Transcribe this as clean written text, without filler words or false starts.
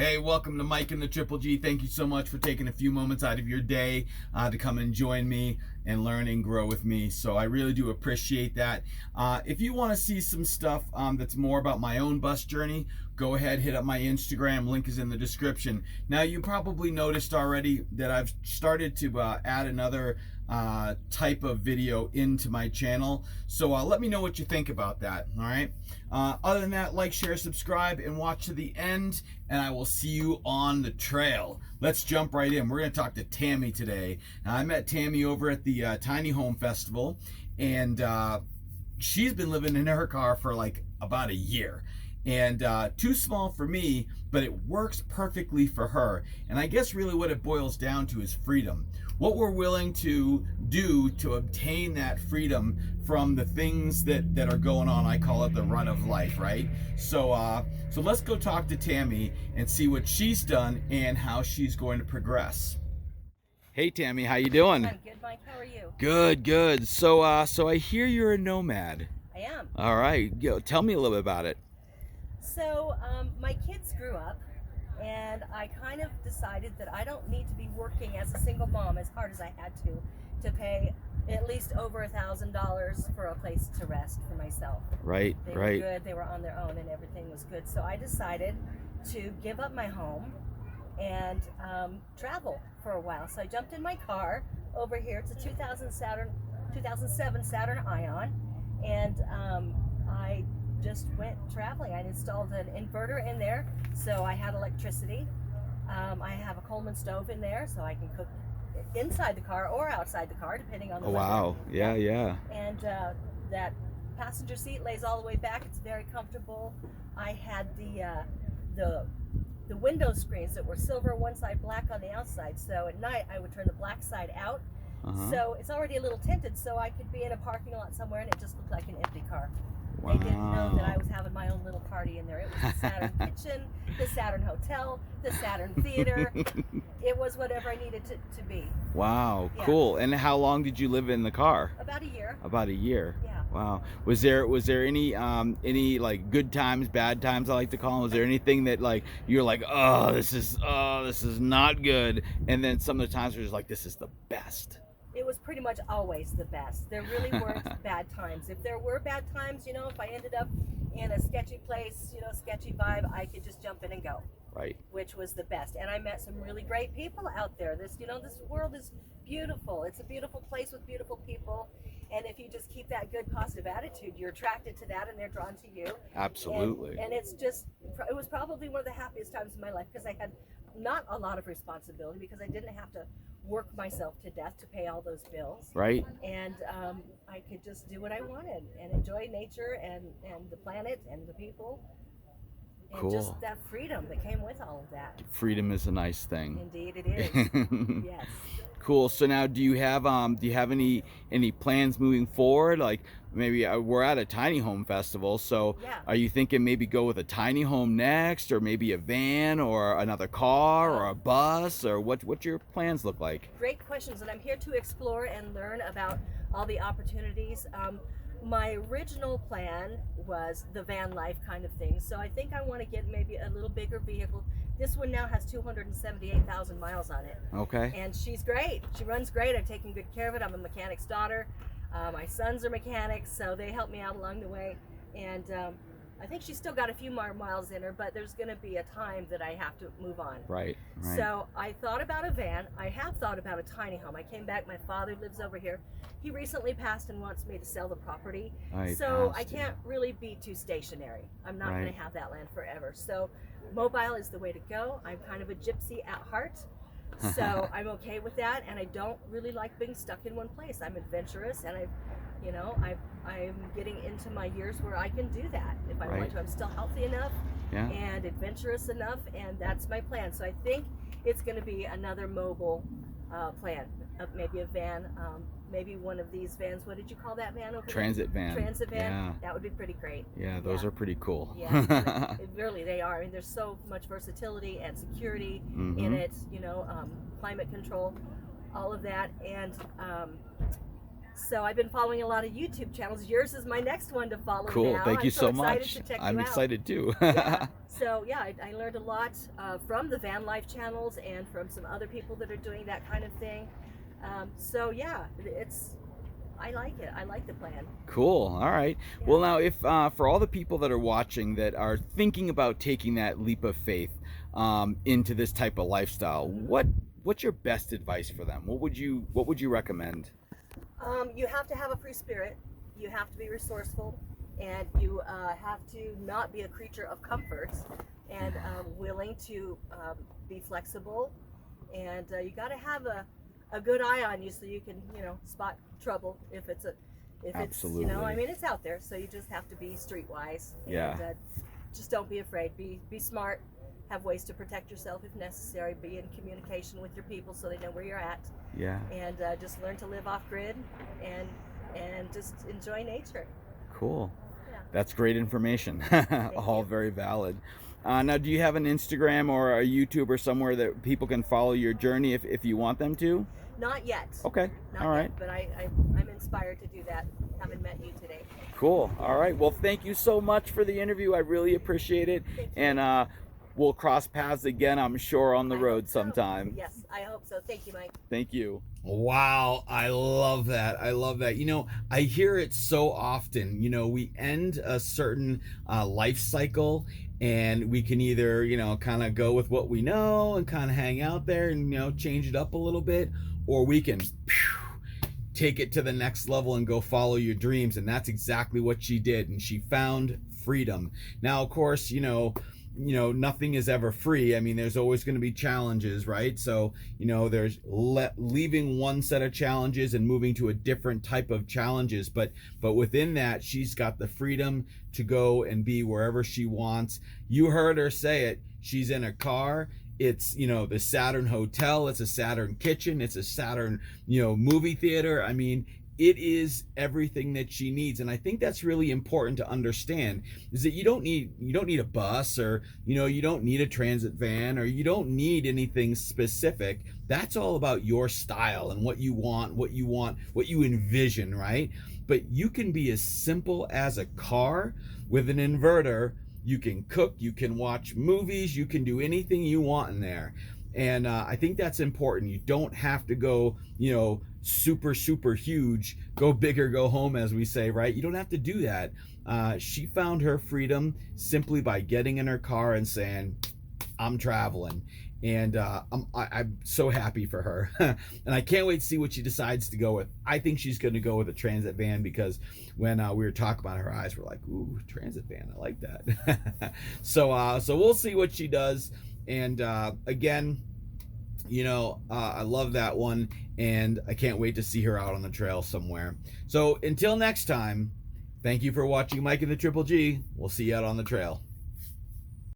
Hey, welcome to Mike and the Triple G. Thank you so much for taking a few moments out of your day to come and join me and learn and grow with me. So I really do appreciate that. If you want to see some stuff that's more about my own bus journey, go ahead, hit up my Instagram. Link is in the description. Now, you probably noticed already that I've started to add another type of video into my channel. So let me know what you think about that. All right. Other than that, like, share, subscribe, and watch to the end, and I will see you on the trail. Let's jump right in. We're going to talk to Tammy today. Now, I met Tammy over at the Tiny Home Festival, and she's been living in her car for like about a year. And too small for me, but it works perfectly for her. And I guess really what it boils down to is freedom. What we're willing to do to obtain that freedom from the things that are going on. I call it the rut of life, right? So let's go talk to Tammy and see what she's done and how she's going to progress. Hey Tammy, how you doing? I'm good, Mike. How are you? Good, good. So I hear you're a nomad. I am. All right, tell me a little bit about it. So my kids grew up, and I kind of decided that I don't need to be working as a single mom as hard as I had to pay at least over $1,000 for a place to rest for myself. Right, They right. were good. They were on their own, and everything was good. So I decided to give up my home and travel for a while. So I jumped in my car over here. It's a 2007 Saturn Ion, and I just went traveling. I installed an inverter in there, so I had electricity. I have a Coleman stove in there, so I can cook inside the car or outside the car, depending on the Oh, weather. wow. Yeah, yeah. And that passenger seat lays all the way back. It's very comfortable. I had the window screens that were silver, one side black on the outside. So at night, I would turn the black side out. So it's already a little tinted, so I could be in a parking lot somewhere and it just looked like an empty car. Wow. They didn't know that I was having my own little party in there. It was the Saturn Kitchen, the Saturn Hotel, the Saturn Theater. It was whatever I needed to be. Wow, Yeah. cool. And how long did you live in the car? About a year. About a year. Yeah. Wow. Was there any like good times, bad times, I like to call them? Was there anything that like you're like, this is not good, and then some of the times were just like, this is the best? It was pretty much always the best. There really weren't bad times. If there were bad times, if I ended up in a sketchy place, sketchy vibe, I could just jump in and go. Right. Which was the best. And I met some really great people out there. This world is beautiful. It's a beautiful place with beautiful people. And if you just keep that good positive attitude, you're attracted to that and they're drawn to you. Absolutely. And it was probably one of the happiest times of my life because I had not a lot of responsibility because I didn't have to work myself to death to pay all those bills. Right. And I could just do what I wanted and enjoy nature and the planet and the people. And Cool. just that freedom that came with all of that. Freedom is a nice thing. Indeed it is. Yes. Cool. So now, do you have any plans moving forward? Like maybe we're at a tiny home festival, so Yeah. are you thinking maybe go with a tiny home next, or maybe a van, or another car, or a bus, or what your plans look like? Great questions, and I'm here to explore and learn about all the opportunities. My original plan was the van life kind of thing, so I think I want to get maybe a little bigger vehicle. This one now has 278,000 miles on it. Okay. And she's great. She runs great. I've taken good care of it. I'm a mechanic's daughter. My sons are mechanics, so they help me out along the way. And I think she's still got a few more miles in her, but there's going to be a time that I have to move on. Right. Right. So I thought about a van. I have thought about a tiny home. I came back. My father lives over here. He recently passed and wants me to sell the property. So I can't really be too stationary. I'm not going to have that land forever. So mobile is the way to go. I'm kind of a gypsy at heart. So I'm okay with that, and I don't really like being stuck in one place. I'm adventurous, and I'm getting into my years where I can do that if I want to. I'm still healthy enough and adventurous enough, and that's my plan. So I think it's going to be another mobile plan, maybe a van, maybe one of these vans. What did you call that van over there? Transit van. Transit van. Yeah. That would be pretty great. Yeah, those are pretty cool. Yeah, really they are. I mean, there's so much versatility and security in it. Climate control, all of that, and So I've been following a lot of YouTube channels. Yours is my next one to follow. Cool. Now. Thank you so much. To check I'm you out. excited too. Yeah. So yeah, I learned a lot from the van life channels and from some other people that are doing that kind of thing. So yeah, I like it. I like the plan. Cool. All right. Yeah. Well, now, if for all the people that are watching that are thinking about taking that leap of faith into this type of lifestyle, what's your best advice for them? What would you recommend? You have to have a free spirit. You have to be resourceful, and you have to not be a creature of comfort, and willing to be flexible. And you got to have a good eye on you so you can, spot trouble if Absolutely. it's, I mean, it's out there. So you just have to be streetwise. Yeah. And just don't be afraid. Be smart. Have ways to protect yourself if necessary. Be in communication with your people so they know where you're at. Yeah. And just learn to live off grid and just enjoy nature. Cool. Yeah. That's great information. All very valid. Now, do you have an Instagram or a YouTube or somewhere that people can follow your journey if you want them to? Not yet. Okay. Not all right. Yet, but I'm inspired to do that, having met you today. Cool. All right. Well, thank you so much for the interview. I really appreciate it. And we'll cross paths again, I'm sure, on the road sometime. Yes, I hope so. Thank you, Mike. Thank you. Wow, I love that. I love that. I hear it so often. We end a certain life cycle, and we can either, kind of go with what we know and kind of hang out there and, change it up a little bit, or we can take it to the next level and go follow your dreams. And that's exactly what she did. And she found freedom. Now, of course, nothing is ever free. I mean, there's always going to be challenges, right? So, there's leaving one set of challenges and moving to a different type of challenges. But within that, she's got the freedom to go and be wherever she wants. You heard her say it. She's in a car. It's, the Saturn Hotel. It's a Saturn kitchen. It's a Saturn, movie theater. I mean, it is everything that she needs. And I think that's really important to understand, is that you don't need a bus, or you don't need a transit van, or you don't need anything specific. That's all about your style and what you want, what you envision, right? But you can be as simple as a car with an inverter. You can cook, you can watch movies, you can do anything you want in there. And I think that's important. You don't have to go, super, super huge, go big or go home, as we say, right? You don't have to do that. She found her freedom simply by getting in her car and saying, I'm traveling. And I'm so happy for her. And I can't wait to see what she decides to go with. I think she's going to go with a transit van, because when we were talking about her eyes, we're like, ooh, transit van, I like that. So we'll see what she does. And again, I love that one, and I can't wait to see her out on the trail somewhere. So until next time, thank you for watching Mike and the Triple G. We'll see you out on the trail.